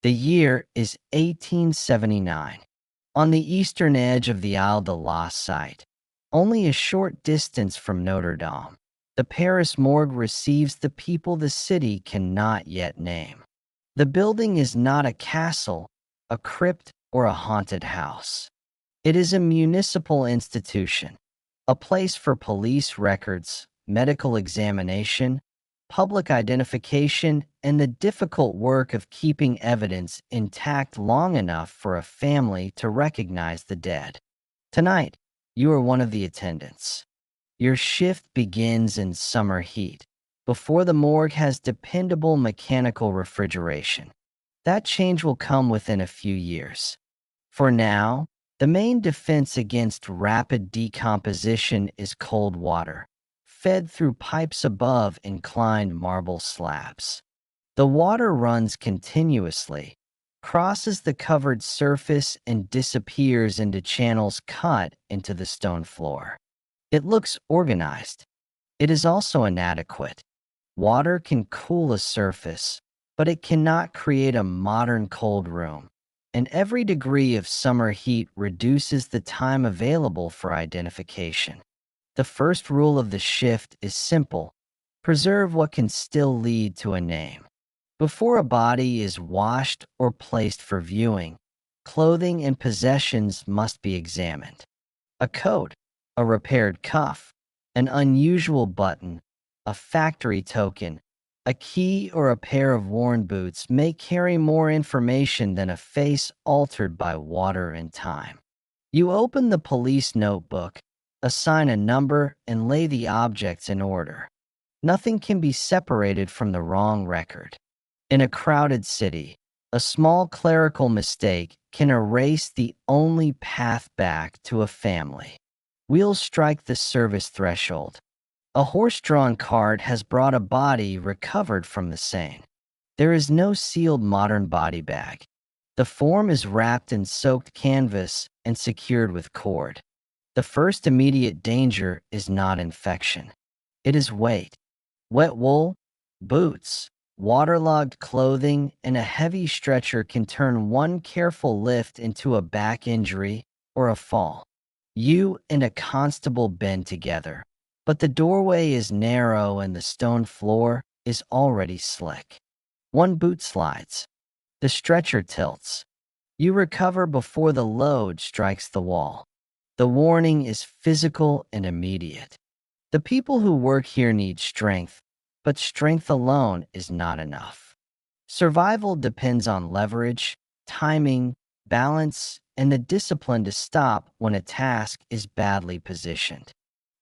The year is 1879. On the eastern edge of the Isle de la Cite, only a short distance from Notre Dame, the Paris Morgue receives the people the city cannot yet name. The building is not a castle, a crypt, or a haunted house. It is a municipal institution, a place for police records, medical examination, public identification, and the difficult work of keeping evidence intact long enough for a family to recognize the dead. Tonight, you are one of the attendants. Your shift begins in summer heat, before the morgue has dependable mechanical refrigeration. That change will come within a few years. For now, the main defense against rapid decomposition is cold water, fed through pipes above inclined marble slabs. The water runs continuously, crosses the covered surface, and disappears into channels cut into the stone floor. It looks organized. It is also inadequate. Water can cool a surface, but it cannot create a modern cold room, and every degree of summer heat reduces the time available for identification. The first rule of the shift is simple: preserve what can still lead to a name. Before a body is washed or placed for viewing, clothing and possessions must be examined. A coat, a repaired cuff, an unusual button, a factory token, a key, or a pair of worn boots may carry more information than a face altered by water and time. You open the police notebook, assign a number, and lay the objects in order. Nothing can be separated from the wrong record. In a crowded city, a small clerical mistake can erase the only path back to a family. Wheels strike the service threshold. A horse-drawn cart has brought a body recovered from the Seine. There is no sealed modern body bag. The form is wrapped in soaked canvas and secured with cord. The first immediate danger is not infection. It is weight. Wet wool, boots, waterlogged clothing, and a heavy stretcher can turn one careful lift into a back injury or a fall. You and a constable bend together, but the doorway is narrow and the stone floor is already slick. One boot slides. The stretcher tilts. You recover before the load strikes the wall. The warning is physical and immediate. The people who work here need strength, but strength alone is not enough. Survival depends on leverage, timing, balance, and the discipline to stop when a task is badly positioned.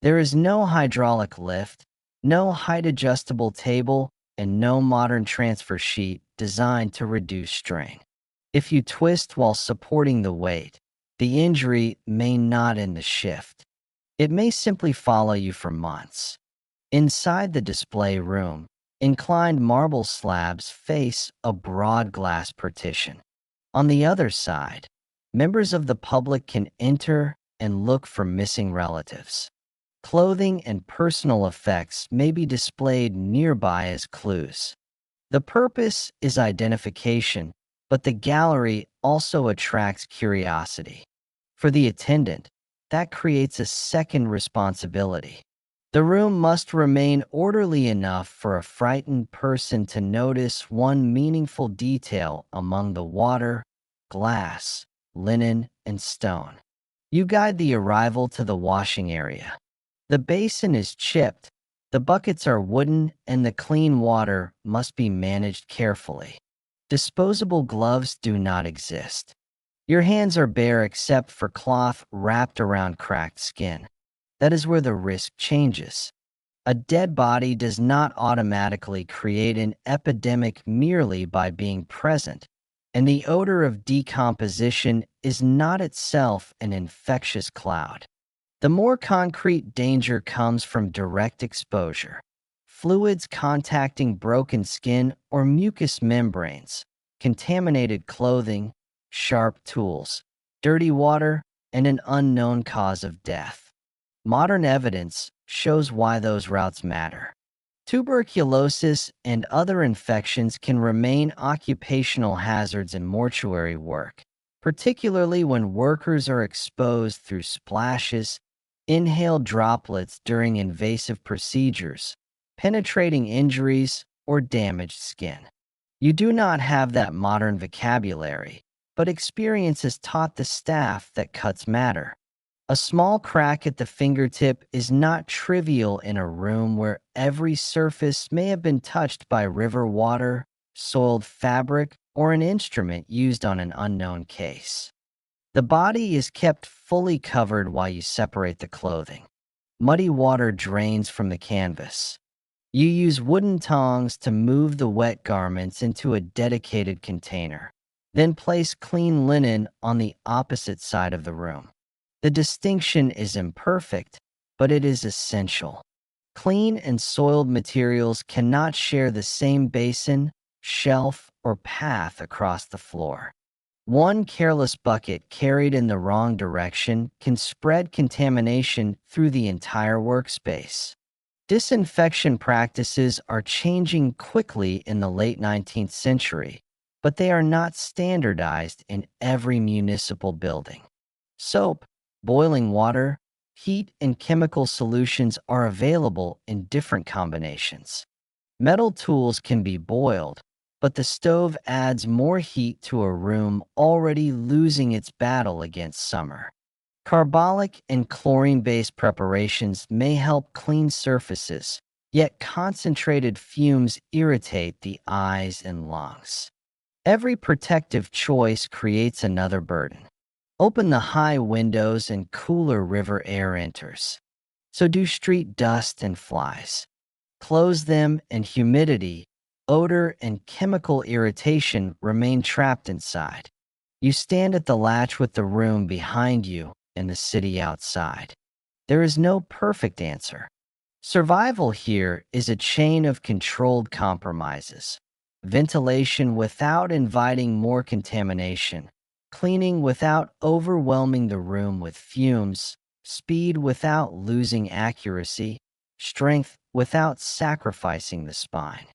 There is no hydraulic lift, no height-adjustable table, and no modern transfer sheet designed to reduce strain. If you twist while supporting the weight, the injury may not end the shift. It may simply follow you for months. Inside the display room, inclined marble slabs face a broad glass partition. On the other side, members of the public can enter and look for missing relatives. Clothing and personal effects may be displayed nearby as clues. The purpose is identification, but the gallery also attracts curiosity. For the attendant, that creates a second responsibility. The room must remain orderly enough for a frightened person to notice one meaningful detail among the water, glass, linen, and stone. You guide the arrival to the washing area. The basin is chipped, the buckets are wooden, and the clean water must be managed carefully. Disposable gloves do not exist. Your hands are bare except for cloth wrapped around cracked skin. That is where the risk changes. A dead body does not automatically create an epidemic merely by being present, and the odor of decomposition is not itself an infectious cloud. The more concrete danger comes from direct exposure. Fluids contacting broken skin or mucous membranes, contaminated clothing, sharp tools, dirty water, and an unknown cause of death. Modern evidence shows why those routes matter. Tuberculosis and other infections can remain occupational hazards in mortuary work, particularly when workers are exposed through splashes, inhaled droplets during invasive procedures, penetrating injuries, or damaged skin. You do not have that modern vocabulary, but experience has taught the staff that cuts matter. A small crack at the fingertip is not trivial in a room where every surface may have been touched by river water, soiled fabric, or an instrument used on an unknown case. The body is kept fully covered while you separate the clothing. Muddy water drains from the canvas. You use wooden tongs to move the wet garments into a dedicated container, then place clean linen on the opposite side of the room. The distinction is imperfect, but it is essential. Clean and soiled materials cannot share the same basin, shelf, or path across the floor. One careless bucket carried in the wrong direction can spread contamination through the entire workspace. Disinfection practices are changing quickly in the late 19th century, but they are not standardized in every municipal building. Soap, boiling water, heat, and chemical solutions are available in different combinations. Metal tools can be boiled, but the stove adds more heat to a room already losing its battle against summer. Carbolic and chlorine-based preparations may help clean surfaces, yet concentrated fumes irritate the eyes and lungs. Every protective choice creates another burden. Open the high windows and cooler river air enters. So do street dust and flies. Close them and humidity, odor, and chemical irritation remain trapped inside. You stand at the latch with the room behind you and the city outside. There is no perfect answer. Survival here is a chain of controlled compromises. Ventilation without inviting more contamination, cleaning without overwhelming the room with fumes, speed without losing accuracy, strength without sacrificing the spine.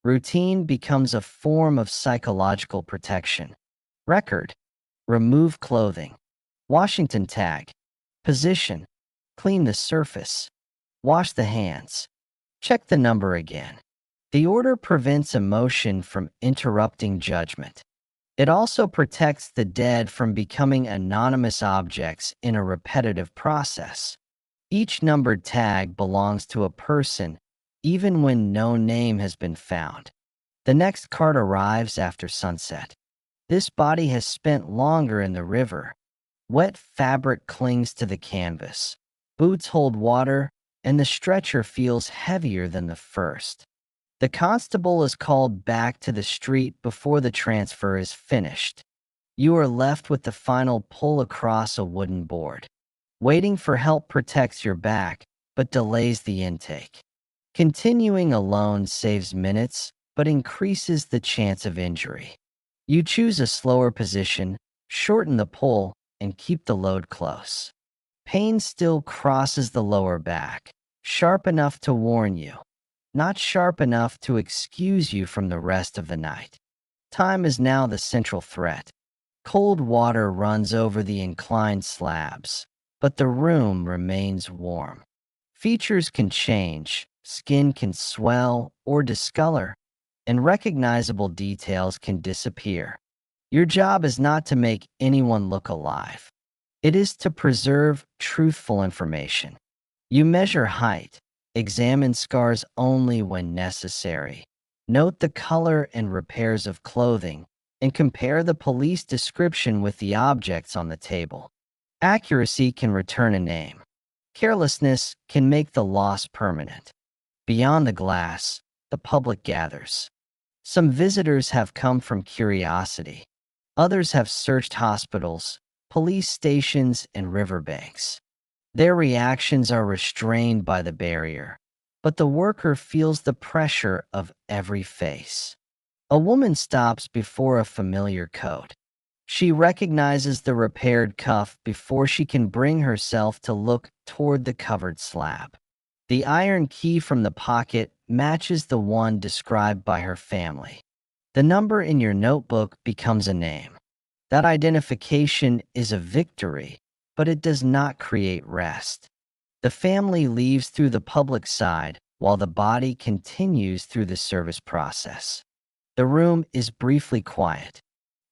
Routine becomes a form of psychological protection. Record: remove clothing. Washington tag: position. Clean the surface. Wash the hands. Check the number again. The order prevents emotion from interrupting judgment. It also protects the dead from becoming anonymous objects in a repetitive process. Each numbered tag belongs to a person, even when no name has been found. The next cart arrives after sunset. This body has spent longer in the river. Wet fabric clings to the canvas. Boots hold water, and the stretcher feels heavier than the first. The constable is called back to the street before the transfer is finished. You are left with the final pull across a wooden board. Waiting for help protects your back, but delays the intake. Continuing alone saves minutes, but increases the chance of injury. You choose a slower position, shorten the pull, and keep the load close. Pain still crosses the lower back, sharp enough to warn you, not sharp enough to excuse you from the rest of the night. Time is now the central threat. Cold water runs over the inclined slabs, but the room remains warm. Features can change, skin can swell or discolor, and recognizable details can disappear. Your job is not to make anyone look alive. It is to preserve truthful information. You measure height, examine scars only when necessary, note the color and repairs of clothing, and compare the police description with the objects on the table. Accuracy can return a name. Carelessness can make the loss permanent. Beyond the glass, the public gathers. Some visitors have come from curiosity. Others have searched hospitals, police stations, and riverbanks. Their reactions are restrained by the barrier, but the worker feels the pressure of every face. A woman stops before a familiar coat. She recognizes the repaired cuff before she can bring herself to look toward the covered slab. The iron key from the pocket matches the one described by her family. The number in your notebook becomes a name. That identification is a victory, but it does not create rest. The family leaves through the public side while the body continues through the service process. The room is briefly quiet.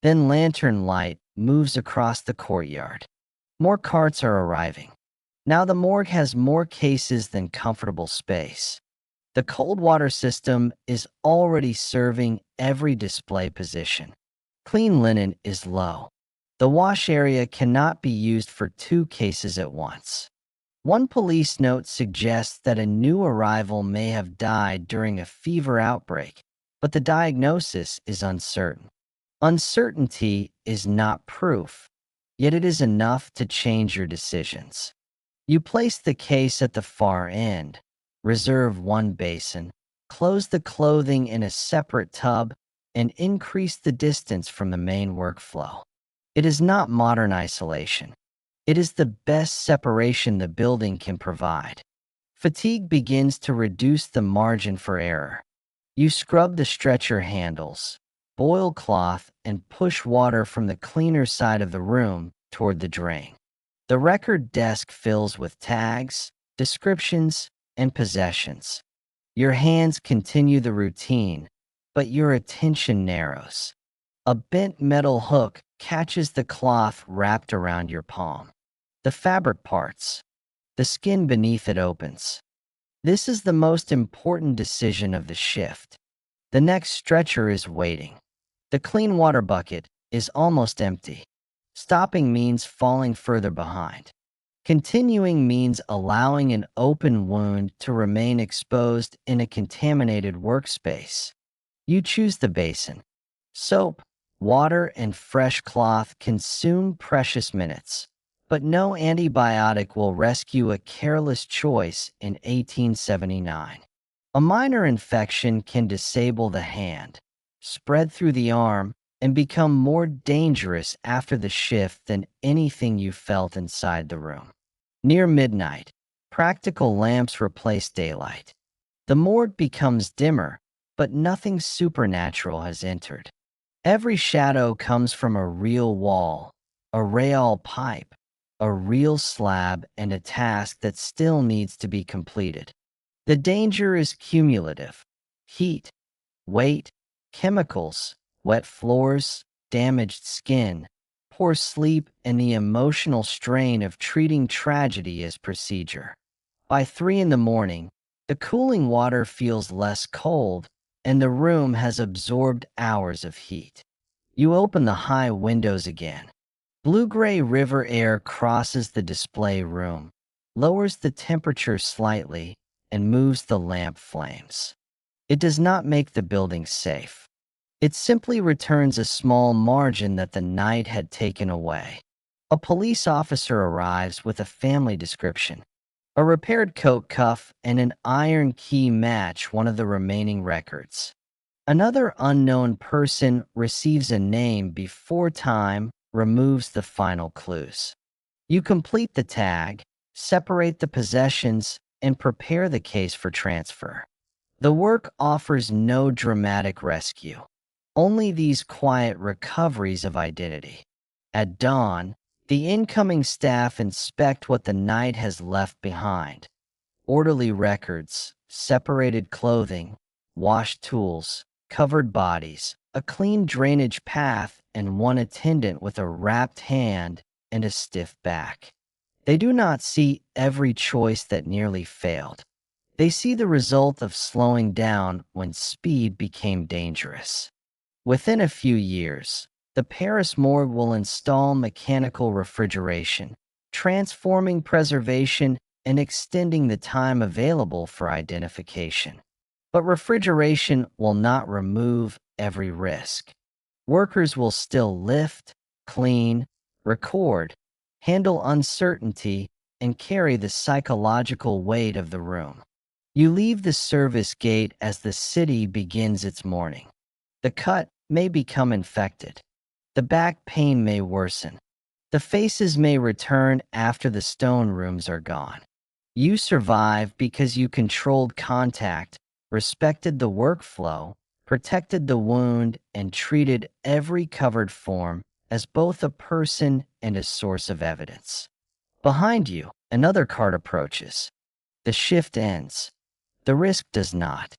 Then lantern light moves across the courtyard. More carts are arriving. Now the morgue has more cases than comfortable space. The cold water system is already serving every display position. Clean linen is low. The wash area cannot be used for 2 cases at once. One police note suggests that a new arrival may have died during a fever outbreak, but the diagnosis is uncertain. Uncertainty is not proof, yet it is enough to change your decisions. You place the case at the far end, reserve one basin, close the clothing in a separate tub, and increase the distance from the main workflow. It is not modern isolation. It is the best separation the building can provide. Fatigue begins to reduce the margin for error. You scrub the stretcher handles, boil cloth, and push water from the cleaner side of the room toward the drain. The record desk fills with tags, descriptions, and possessions. Your hands continue the routine, but your attention narrows. A bent metal hook catches the cloth wrapped around your palm. The fabric parts. The skin beneath it opens. This is the most important decision of the shift. The next stretcher is waiting. The clean water bucket is almost empty. Stopping means falling further behind. Continuing means allowing an open wound to remain exposed in a contaminated workspace. You choose the basin. Soap, water, and fresh cloth consume precious minutes, but no antibiotic will rescue a careless choice in 1879. A minor infection can disable the hand, spread through the arm, and become more dangerous after the shift than anything you felt inside the room. Near midnight, practical lamps replace daylight. The morgue becomes dimmer, but nothing supernatural has entered. Every shadow comes from a real wall, a rail pipe, a real slab, and a task that still needs to be completed. The danger is cumulative. Heat, weight, chemicals, wet floors, damaged skin, poor sleep, and the emotional strain of treating tragedy as procedure. By 3 a.m, the cooling water feels less cold, and the room has absorbed hours of heat. You open the high windows again. Blue-gray river air crosses the display room, lowers the temperature slightly, and moves the lamp flames. It does not make the building safe. It simply returns a small margin that the night had taken away. A police officer arrives with a family description. A repaired coat cuff and an iron key match one of the remaining records. Another unknown person receives a name before time removes the final clues. You complete the tag, separate the possessions, and prepare the case for transfer. The work offers no dramatic rescue. Only these quiet recoveries of identity. At dawn, the incoming staff inspect what the night has left behind. Orderly records, separated clothing, washed tools, covered bodies, a clean drainage path, and one attendant with a wrapped hand and a stiff back. They do not see every choice that nearly failed. They see the result of slowing down when speed became dangerous. Within a few years, the Paris Morgue will install mechanical refrigeration, transforming preservation and extending the time available for identification. But refrigeration will not remove every risk. Workers will still lift, clean, record, handle uncertainty, and carry the psychological weight of the room. You leave the service gate as the city begins its mourning. The cut may become infected. The back pain may worsen. The faces may return after the stone rooms are gone. You survive because you controlled contact, respected the workflow, protected the wound, and treated every covered form as both a person and a source of evidence. Behind you, another cart approaches. The shift ends. The risk does not.